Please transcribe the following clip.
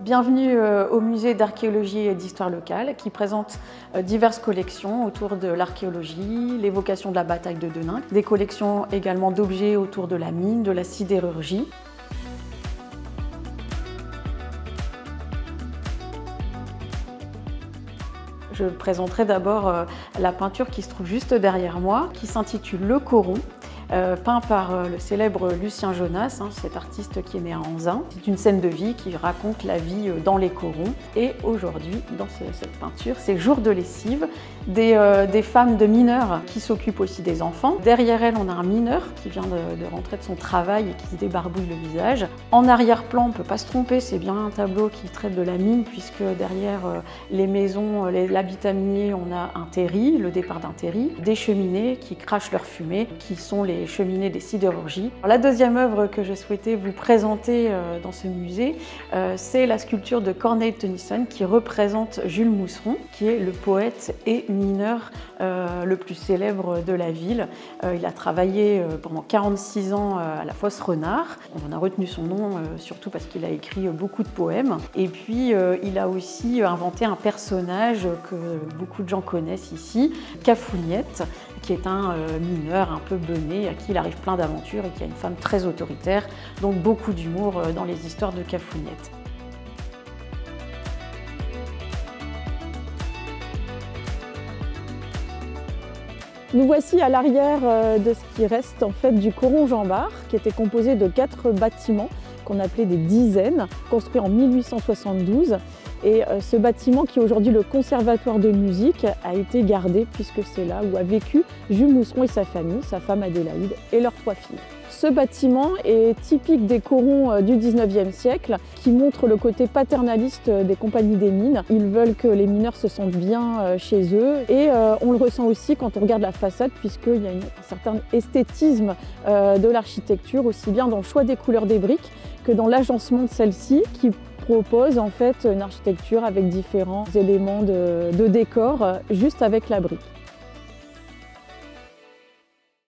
Bienvenue au musée d'archéologie et d'histoire locale qui présente diverses collections autour de l'archéologie, l'évocation de la bataille de Denain, des collections également d'objets autour de la mine, de la sidérurgie. Je présenterai d'abord la peinture qui se trouve juste derrière moi, qui s'intitule Le Coron, peint par le célèbre Lucien Jonas, cet artiste qui est né à Anzin. C'est une scène de vie qui raconte la vie dans les corons. Et aujourd'hui, dans cette peinture, c'est Jour de lessive, des femmes de mineurs qui s'occupent aussi des enfants. Derrière elle, on a un mineur qui vient de rentrer de son travail et qui se débarbouille le visage. En arrière-plan, on ne peut pas se tromper, c'est bien un tableau qui traite de la mine, puisque derrière les maisons, l'habitat minier, on a un terri, le départ d'un terri, des cheminées qui crachent leur fumée, qui sont les cheminées des sidérurgies. La deuxième œuvre que je souhaitais vous présenter dans ce musée, c'est la sculpture de Corneille Tennyson qui représente Jules Mousseron, qui est le poète et mineur le plus célèbre de la ville. Il a travaillé pendant 46 ans à la Fosse Renard. On a retenu son nom surtout parce qu'il a écrit beaucoup de poèmes. Et puis il a aussi inventé un personnage que beaucoup de gens connaissent ici, Cafouniette, qui est un mineur un peu bené, à qui il arrive plein d'aventures et qui a une femme très autoritaire, donc beaucoup d'humour dans les histoires de Cafouniette. Nous voici à l'arrière de ce qui reste en fait du coron Jean Bart, qui était composé de 4 bâtiments qu'on appelait des dizaines, construits en 1872. Et ce bâtiment, qui est aujourd'hui le conservatoire de musique, a été gardé puisque c'est là où a vécu Jules Mousseron et sa famille, sa femme Adélaïde et leurs 3 filles. Ce bâtiment est typique des corons du 19e siècle qui montre le côté paternaliste des compagnies des mines. Ils veulent que les mineurs se sentent bien chez eux et on le ressent aussi quand on regarde la façade puisqu'il y a un certain esthétisme de l'architecture, aussi bien dans le choix des couleurs des briques que dans l'agencement de celles-ci qui propose en fait une architecture avec différents éléments de décor juste avec la brique.